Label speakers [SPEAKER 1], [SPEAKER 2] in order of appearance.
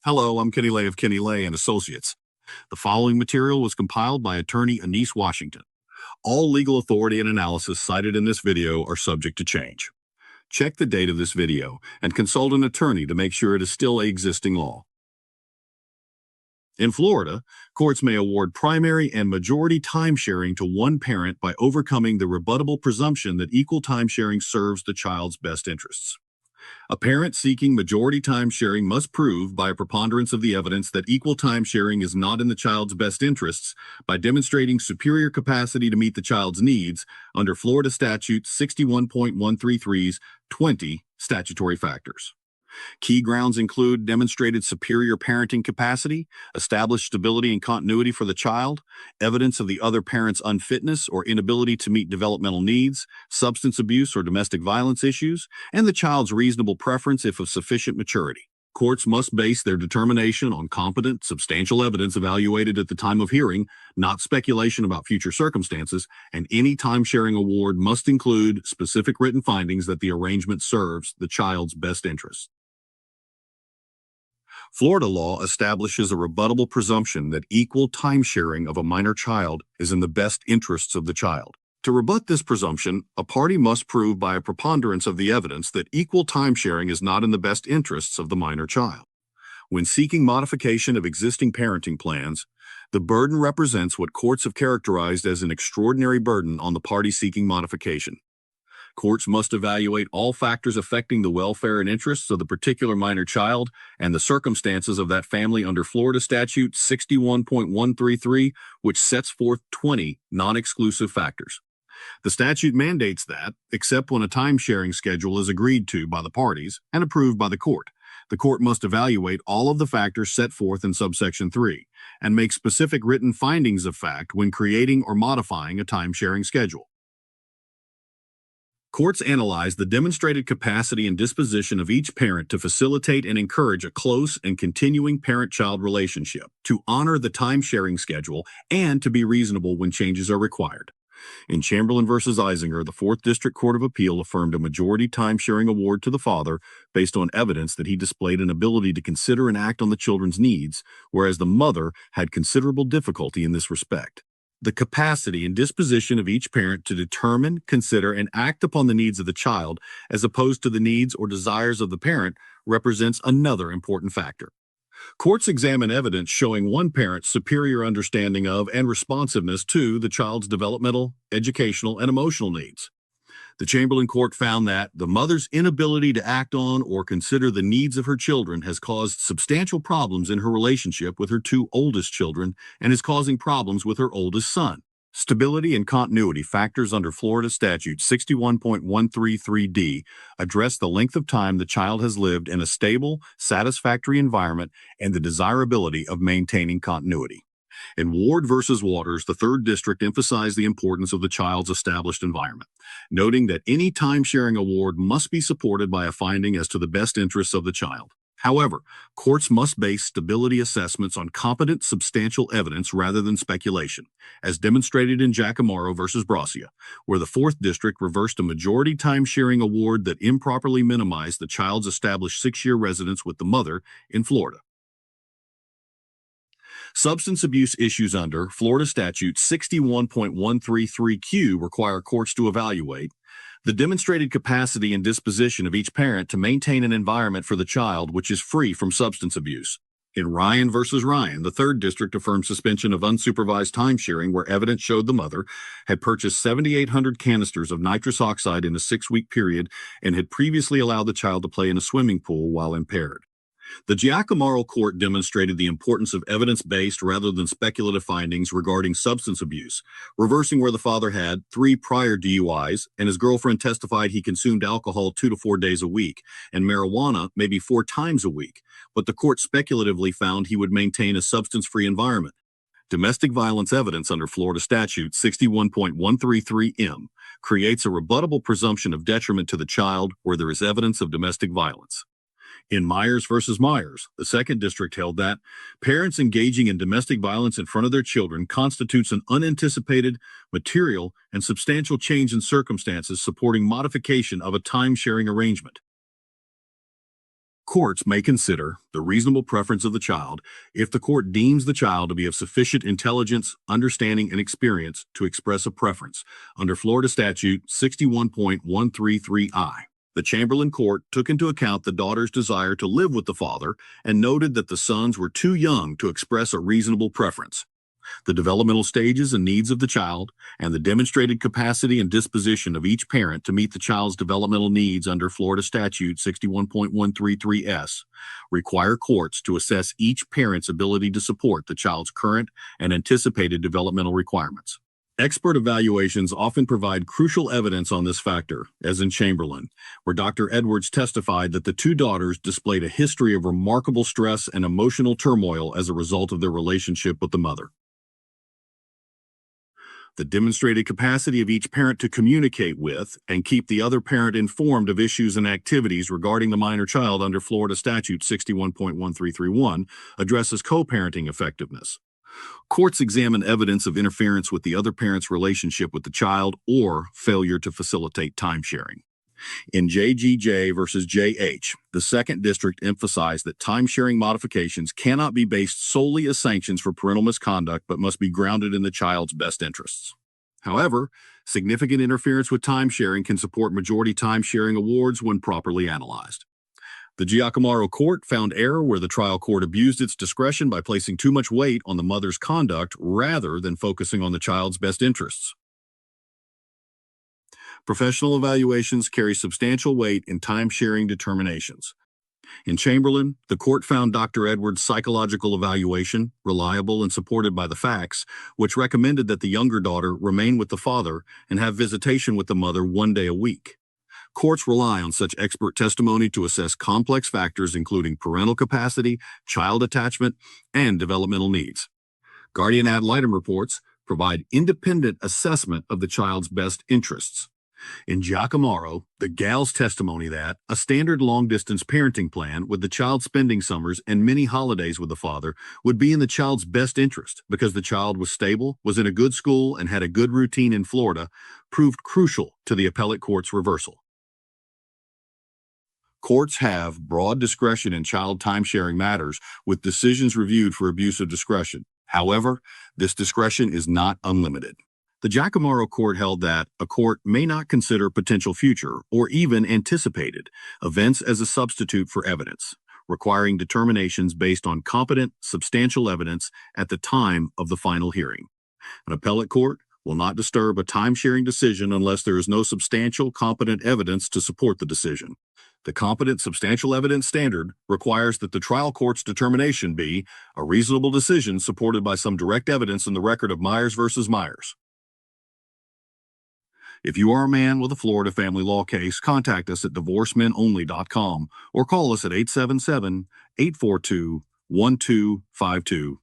[SPEAKER 1] Hello, I'm Kenny Lay of Kenny Lay and Associates. The following material was compiled by attorney Anise Washington. All legal authority and analysis cited in this video are subject to change. Check the date of this video and consult an attorney to make sure it is still a existing law. In Florida, courts may award primary and majority timesharing to one parent by overcoming the rebuttable presumption that equal timesharing serves the child's best interests. A parent seeking majority timesharing must prove by a preponderance of the evidence that equal timesharing is not in the child's best interests by demonstrating superior capacity to meet the child's needs under Florida Statute 61.133's 20 statutory factors. Key grounds include demonstrated superior parenting capacity, established stability and continuity for the child, evidence of the other parent's unfitness or inability to meet developmental needs, substance abuse or domestic violence issues, and the child's reasonable preference if of sufficient maturity. Courts must base their determination on competent, substantial evidence evaluated at the time of hearing, not speculation about future circumstances, and any timesharing award must include specific written findings that the arrangement serves the child's best interests. Florida law establishes a rebuttable presumption that equal timesharing of a minor child is in the best interests of the child. To rebut this presumption, a party must prove by a preponderance of the evidence that equal timesharing is not in the best interests of the minor child. When seeking modification of existing parenting plans, the burden represents what courts have characterized as an extraordinary burden on the party seeking modification. Courts must evaluate all factors affecting the welfare and interests of the particular minor child and the circumstances of that family under Florida Statute 61.133, which sets forth 20 non-exclusive factors. The statute mandates that, except when a timesharing schedule is agreed to by the parties and approved by the court must evaluate all of the factors set forth in subsection 3 and make specific written findings of fact when creating or modifying a timesharing schedule. Courts analyze the demonstrated capacity and disposition of each parent to facilitate and encourage a close and continuing parent-child relationship, to honor the timesharing schedule, and to be reasonable when changes are required. In Chamberlain v. Eisinger, the 4th District Court of Appeal affirmed a majority timesharing award to the father based on evidence that he displayed an ability to consider and act on the children's needs, whereas the mother had considerable difficulty in this respect. The capacity and disposition of each parent to determine, consider, and act upon the needs of the child, as opposed to the needs or desires of the parent, represents another important factor. Courts examine evidence showing one parent's superior understanding of and responsiveness to the child's developmental, educational, and emotional needs. The Chamberlain Court found that the mother's inability to act on or consider the needs of her children has caused substantial problems in her relationship with her 2 oldest children and is causing problems with her oldest son. Stability and continuity factors under Florida Statute 61.133d address the length of time the child has lived in a stable, satisfactory environment and the desirability of maintaining continuity. In Ward v. Waters, the 3rd District emphasized the importance of the child's established environment, noting that any timesharing award must be supported by a finding as to the best interests of the child. However, courts must base stability assessments on competent, substantial evidence rather than speculation, as demonstrated in Giacomo v. Brassia, where the 4th District reversed a majority timesharing award that improperly minimized the child's established 6-year residence with the mother in Florida. Substance abuse issues under Florida Statute 61.133Q require courts to evaluate the demonstrated capacity and disposition of each parent to maintain an environment for the child which is free from substance abuse. In Ryan v. Ryan, the 3rd District affirmed suspension of unsupervised timesharing where evidence showed the mother had purchased 7,800 canisters of nitrous oxide in a 6-week period and had previously allowed the child to play in a swimming pool while impaired. The Giacomo Court demonstrated the importance of evidence-based rather than speculative findings regarding substance abuse, reversing where the father had 3 prior DUIs and his girlfriend testified he consumed alcohol 2 to 4 days a week and marijuana maybe 4 times a week, but the court speculatively found he would maintain a substance-free environment. Domestic violence evidence under Florida Statute 61.133M creates a rebuttable presumption of detriment to the child where there is evidence of domestic violence. In Myers v. Myers, the 2nd District held that parents engaging in domestic violence in front of their children constitutes an unanticipated, material, and substantial change in circumstances supporting modification of a time-sharing arrangement. Courts may consider the reasonable preference of the child if the court deems the child to be of sufficient intelligence, understanding, and experience to express a preference under Florida Statute 61.133I. The Chamberlain Court took into account the daughter's desire to live with the father and noted that the sons were too young to express a reasonable preference. The developmental stages and needs of the child, and the demonstrated capacity and disposition of each parent to meet the child's developmental needs under Florida Statute 61.133S, require courts to assess each parent's ability to support the child's current and anticipated developmental requirements. Expert evaluations often provide crucial evidence on this factor, as in Chamberlain, where Dr. Edwards testified that the two daughters displayed a history of remarkable stress and emotional turmoil as a result of their relationship with the mother. The demonstrated capacity of each parent to communicate with and keep the other parent informed of issues and activities regarding the minor child under Florida Statute 61.1331 addresses co-parenting effectiveness. Courts examine evidence of interference with the other parent's relationship with the child or failure to facilitate timesharing. In JGJ versus JH, the Second District emphasized that timesharing modifications cannot be based solely as sanctions for parental misconduct but must be grounded in the child's best interests. However, significant interference with timesharing can support majority timesharing awards when properly analyzed. The Giacomo Court found error where the trial court abused its discretion by placing too much weight on the mother's conduct rather than focusing on the child's best interests. Professional evaluations carry substantial weight in time-sharing determinations. In Chamberlain, the court found Dr. Edwards' psychological evaluation reliable and supported by the facts, which recommended that the younger daughter remain with the father and have visitation with the mother 1 day a week. Courts rely on such expert testimony to assess complex factors including parental capacity, child attachment, and developmental needs. Guardian ad litem reports provide independent assessment of the child's best interests. In Giacomo, the gal's testimony that a standard long-distance parenting plan with the child spending summers and many holidays with the father would be in the child's best interest because the child was stable, was in a good school, and had a good routine in Florida, proved crucial to the appellate court's reversal. Courts have broad discretion in child timesharing matters with decisions reviewed for abuse of discretion. However, this discretion is not unlimited. The Giacomo Court held that a court may not consider potential future or even anticipated events as a substitute for evidence, requiring determinations based on competent, substantial evidence at the time of the final hearing. An appellate court will not disturb a timesharing decision unless there is no substantial, competent evidence to support the decision. The competent, substantial evidence standard requires that the trial court's determination be a reasonable decision supported by some direct evidence in the record of Myers versus Myers. If you are a man with a Florida family law case, contact us at divorcemenonly.com or call us at 877-842-1252.